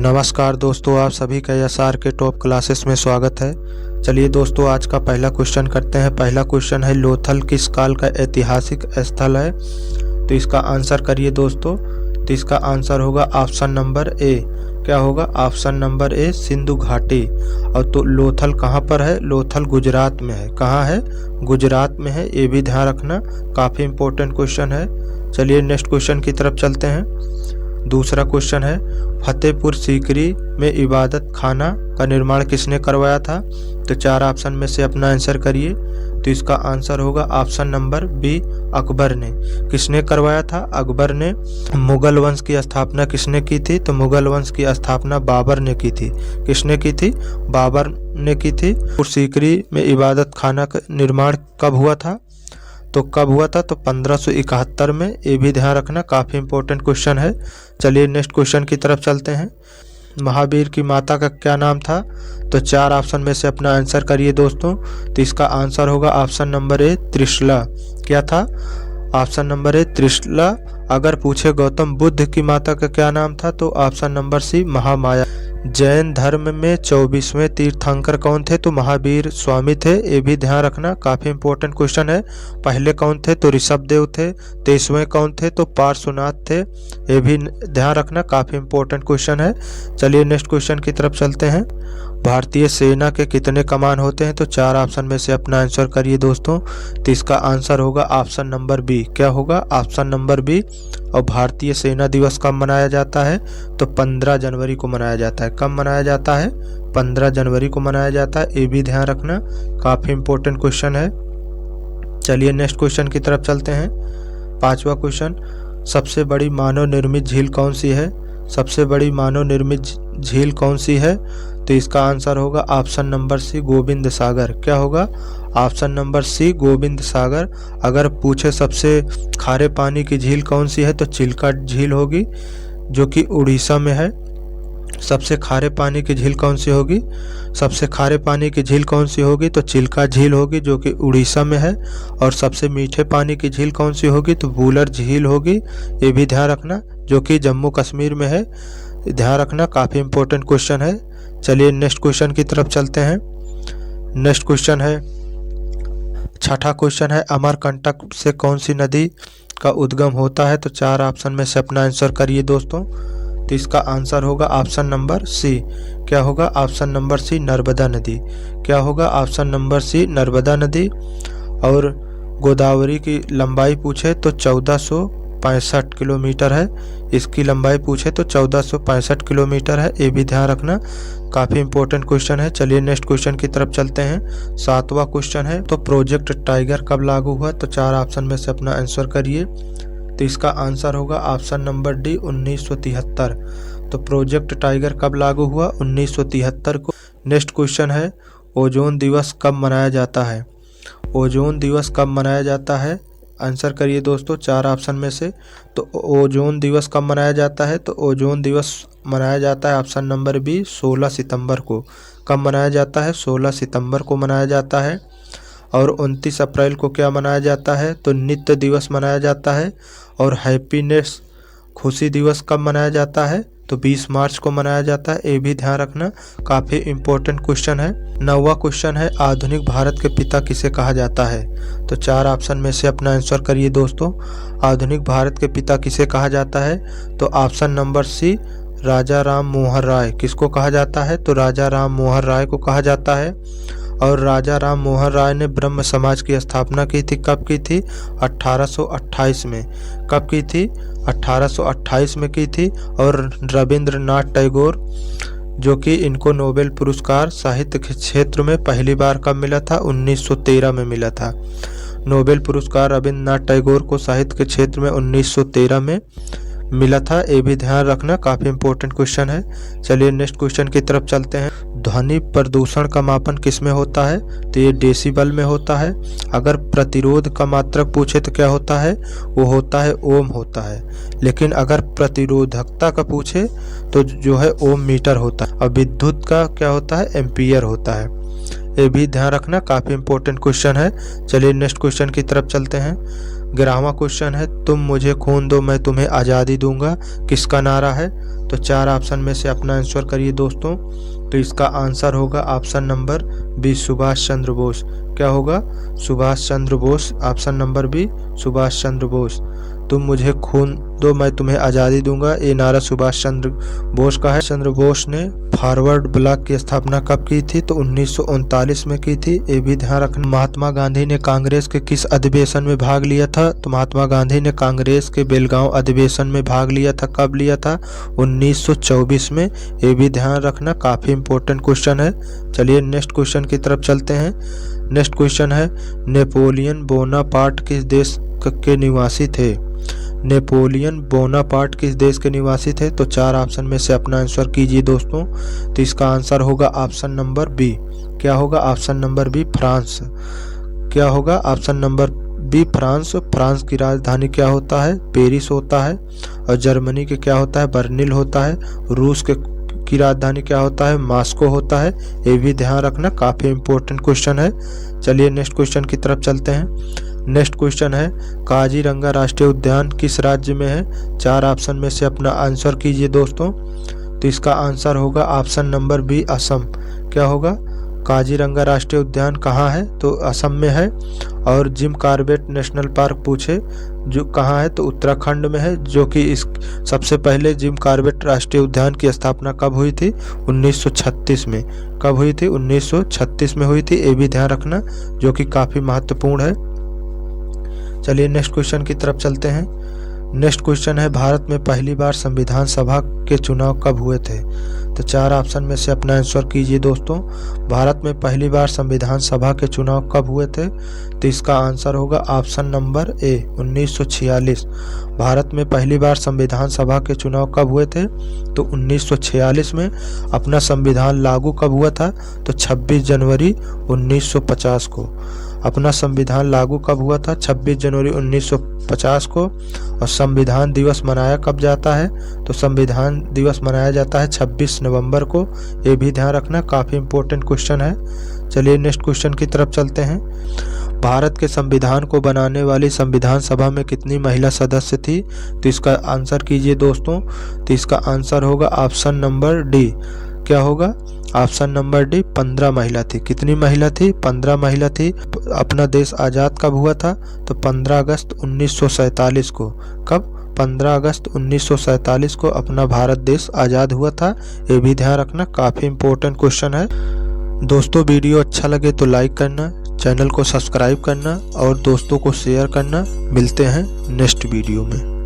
नमस्कार दोस्तों, आप सभी का एसआर के टॉप क्लासेस में स्वागत है। चलिए दोस्तों, आज का पहला क्वेश्चन करते हैं। पहला क्वेश्चन है, लोथल किस काल का ऐतिहासिक स्थल है? तो इसका आंसर करिए दोस्तों। तो इसका आंसर होगा ऑप्शन नंबर ए। क्या होगा? ऑप्शन नंबर ए, सिंधु घाटी। और तो लोथल कहाँ पर है? लोथल गुजरात में है। कहाँ है? गुजरात में है। ये भी ध्यान रखना, काफ़ी इंपॉर्टेंट क्वेश्चन है। चलिए नेक्स्ट क्वेश्चन की तरफ चलते हैं। दूसरा क्वेश्चन है, फतेहपुर सीकरी में इबादत खाना का निर्माण किसने करवाया था? तो चार ऑप्शन में से अपना आंसर करिए। तो इसका आंसर होगा ऑप्शन नंबर बी, अकबर ने। किसने करवाया था? अकबर ने। मुगल वंश की स्थापना किसने की थी? तो मुगल वंश की स्थापना बाबर ने की थी। किसने की थी? बाबर ने की थी। सीकरी में इबादत खाना का निर्माण कब हुआ था? तो कब हुआ था? तो 1571 में। ये भी ध्यान रखना, काफ़ी इंपॉर्टेंट क्वेश्चन है। चलिए नेक्स्ट क्वेश्चन की तरफ चलते हैं। महावीर की माता का क्या नाम था? तो चार ऑप्शन में से अपना आंसर करिए दोस्तों। तो इसका आंसर होगा ऑप्शन नंबर ए, त्रिशला। क्या था? Option number A, Trishala. अगर पूछे गौतम बुद्ध की माता का क्या नाम था? तो option number C, Mahamaya. Jain धर्म में 24वें तीर्थंकर कौन थे? तो महावीर स्वामी थे। ये भी ध्यान रखना, काफ़ी इंपॉर्टेंट क्वेश्चन है। पहले कौन थे? तो ऋषभदेव थे। 23वें कौन थे? तो पार्श्वनाथ थे। ये भी ध्यान रखना, काफ़ी इंपॉर्टेंट क्वेश्चन है। चलिए नेक्स्ट क्वेश्चन की तरफ चलते हैं। भारतीय सेना के कितने कमान होते हैं? तो चार ऑप्शन में से अपना आंसर करिए दोस्तों। तो इसका आंसर होगा ऑप्शन नंबर बी। क्या होगा? Option number B. और भारतीय सेना दिवस कब मनाया जाता है? तो 15 जनवरी को मनाया जाता है। कब मनाया जाता है? 15 जनवरी को मनाया जाता है। ये भी ध्यान रखना, काफ़ी इंपॉर्टेंट क्वेश्चन है। चलिए नेक्स्ट क्वेश्चन की तरफ चलते हैं। पांचवा क्वेश्चन, सबसे बड़ी मानव निर्मित झील कौन सी है? सबसे बड़ी मानव निर्मित झील कौन सी है? तो इसका आंसर होगा ऑप्शन नंबर सी, गोविंद सागर। क्या होगा? ऑप्शन नंबर सी, गोविंद सागर। अगर पूछे सबसे खारे पानी की झील कौन सी है? तो चिल्का झील होगी, जो कि उड़ीसा में है। सबसे खारे पानी की झील कौन सी होगी? सबसे खारे पानी की झील कौन सी होगी? तो चिल्का झील होगी, जो कि उड़ीसा में है। और सबसे मीठे पानी की झील कौन सी होगी? तो वूलर झील होगी। ये भी ध्यान रखना, जो कि जम्मू कश्मीर में है। ध्यान रखना, काफ़ी इंपॉर्टेंट क्वेश्चन है। चलिए नेक्स्ट क्वेश्चन की तरफ चलते हैं। नेक्स्ट क्वेश्चन है, छठा क्वेश्चन है, अमरकंटक से कौन सी नदी का उद्गम होता है? तो चार ऑप्शन में से अपना आंसर करिए दोस्तों। तो इसका आंसर होगा ऑप्शन नंबर सी। क्या होगा? ऑप्शन नंबर सी, नर्मदा नदी। क्या होगा? ऑप्शन नंबर सी, नर्मदा नदी। और गोदावरी की लंबाई पूछे तो 1465 किलोमीटर है। इसकी लंबाई पूछे तो 1465 किलोमीटर है। ये भी ध्यान रखना, काफ़ी इंपॉर्टेंट क्वेश्चन है। चलिए नेक्स्ट क्वेश्चन की तरफ चलते हैं। सातवां क्वेश्चन है, तो प्रोजेक्ट टाइगर कब लागू हुआ? तो चार ऑप्शन में से अपना आंसर करिए। तो इसका आंसर होगा ऑप्शन नंबर डी, 1973। तो प्रोजेक्ट टाइगर कब लागू हुआ? 1973 को। नेक्स्ट क्वेश्चन है, ओजोन दिवस कब मनाया जाता है? ओजोन दिवस कब मनाया जाता है? आंसर करिए दोस्तों, चार ऑप्शन में से। तो ओजोन दिवस कब मनाया जाता है? तो ओजोन दिवस मनाया जाता है ऑप्शन नंबर बी, 16 सितंबर को। कब मनाया जाता है? 16 सितंबर को मनाया जाता है। और 29 अप्रैल को क्या मनाया जाता है? तो नित्य दिवस मनाया जाता है। और हैप्पीनेस, खुशी दिवस कब मनाया जाता है? तो 20 मार्च को मनाया जाता है। ये भी ध्यान रखना, काफ़ी इंपॉर्टेंट क्वेश्चन है। नौवां क्वेश्चन है, आधुनिक भारत के पिता किसे कहा जाता है? तो चार ऑप्शन में से अपना आंसर करिए दोस्तों। आधुनिक भारत के पिता किसे कहा जाता है? तो ऑप्शन नंबर सी, राजा राम मोहन राय। किसको कहा जाता है? तो राजा राम मोहन राय को कहा जाता है। और राजा राम मोहन राय ने ब्रह्म समाज की स्थापना की थी। कब की थी? 1828 में। कब की थी? 1828 में की थी। और रविंद्रनाथ टैगोर, जो कि इनको नोबेल पुरस्कार साहित्य के क्षेत्र में पहली बार कब मिला था? 1913 में मिला था। नोबेल पुरस्कार रविंद्रनाथ टैगोर को साहित्य के क्षेत्र में 1913 में मिला था। ये भी ध्यान रखना, काफ़ी इंपॉर्टेंट क्वेश्चन है। चलिए नेक्स्ट क्वेश्चन की तरफ चलते हैं। ध्वनि प्रदूषण का मापन किस में होता है? तो ये डेसिबल में होता है। अगर प्रतिरोध का मात्रक पूछे तो क्या होता है? वो होता है ओम होता है। लेकिन अगर प्रतिरोधकता का पूछे तो जो है ओम मीटर होता है। और विद्युत का क्या होता है? एम्पियर होता है। ये भी ध्यान रखना, काफ़ी इंपॉर्टेंट क्वेश्चन है। चलिए नेक्स्ट क्वेश्चन की तरफ चलते हैं। 11वां क्वेश्चन है तुम मुझे खून दो मैं तुम्हें आज़ादी दूंगा, किसका नारा है? तो 4 ऑप्शन में से अपना आंसर करिए दोस्तों। तो इसका आंसर होगा option number B, Subhash Chandra Bose. क्या होगा? Subhash Chandra Bose. Option number B, Subhash Chandra Bose. तुम मुझे खून दो मैं तुम्हें आज़ादी दूंगा, ये नारा सुभाष चंद्र बोस का है। चंद्र बोस ने फॉरवर्ड ब्लॉक की स्थापना कब की थी? तो 1939 में की थी, ये भी ध्यान रखना। महात्मा गांधी ने कांग्रेस के किस अधिवेशन में भाग लिया था? तो महात्मा गांधी ने कांग्रेस के बेलगांव अधिवेशन में भाग लिया था। कब लिया था? 1924 में, ये भी ध्यान रखना, काफ़ी इंपॉर्टेंट क्वेश्चन है। चलिए नेक्स्ट क्वेश्चन की तरफ चलते हैं। नेक्स्ट क्वेश्चन है नेपोलियन बोनापार्ट किस देश के निवासी थे? नेपोलियन बोनापार्ट किस देश के निवासी थे? तो 4 ऑप्शन में से अपना आंसर कीजिए दोस्तों। तो इसका आंसर होगा ऑप्शन नंबर बी। क्या होगा? Option number B, France. क्या होगा? Option number B, France. France की राजधानी क्या होता है? पेरिस होता है। और जर्मनी के क्या होता है? बर्लिन होता है। रूस की राजधानी क्या होता है? मॉस्को होता है। ये भी ध्यान रखना, काफ़ी इंपॉर्टेंट क्वेश्चन है। चलिए नेक्स्ट क्वेश्चन की तरफ चलते हैं। नेक्स्ट क्वेश्चन है काजीरंगा राष्ट्रीय उद्यान किस राज्य में है? 4 ऑप्शन में से अपना आंसर कीजिए दोस्तों। तो इसका आंसर होगा ऑप्शन नंबर बी, असम। क्या होगा? काजीरंगा राष्ट्रीय उद्यान कहाँ है? तो असम में है। और जिम कॉर्बेट नेशनल पार्क पूछे जो कहाँ है? तो उत्तराखंड में है, जो कि इस सबसे पहले जिम कॉर्बेट राष्ट्रीय उद्यान की स्थापना कब हुई थी? 1936 में। कब हुई थी? 1936 में हुई थी, ये भी ध्यान रखना, जो कि काफ़ी महत्वपूर्ण है। चलिए नेक्स्ट क्वेश्चन की तरफ चलते हैं। नेक्स्ट क्वेश्चन है भारत में पहली बार संविधान सभा के चुनाव कब हुए थे? तो 4 ऑप्शन में से अपना आंसर कीजिए दोस्तों। भारत में पहली बार संविधान सभा के चुनाव कब हुए थे? तो इसका आंसर होगा ऑप्शन नंबर ए, 1946। भारत में पहली बार संविधान सभा के चुनाव कब हुए थे? तो 1946 में। अपना संविधान लागू कब हुआ था? तो 26 जनवरी 1950 को। अपना संविधान लागू कब हुआ था? 26 जनवरी 1950 को। और संविधान दिवस मनाया कब जाता है? तो संविधान दिवस मनाया जाता है 26 नवंबर को। ये भी ध्यान रखना, काफ़ी इंपॉर्टेंट क्वेश्चन है। चलिए नेक्स्ट क्वेश्चन की तरफ चलते हैं। भारत के संविधान को बनाने वाली संविधान सभा में कितनी महिला सदस्य थी? तो इसका आंसर कीजिए दोस्तों। तो इसका आंसर होगा ऑप्शन नंबर डी। क्या होगा? ऑप्शन नंबर डी, 15 महिला थी। कितनी महिला थी? 15 महिला थी। अपना देश आज़ाद कब हुआ था? तो 15 अगस्त 1947 को। कब? 15 अगस्त 1947 को अपना भारत देश आज़ाद हुआ था। ये भी ध्यान रखना, काफ़ी इंपॉर्टेंट क्वेश्चन है। दोस्तों वीडियो अच्छा लगे तो लाइक करना, चैनल को सब्सक्राइब करना और दोस्तों को शेयर करना। मिलते हैं नेक्स्ट वीडियो में।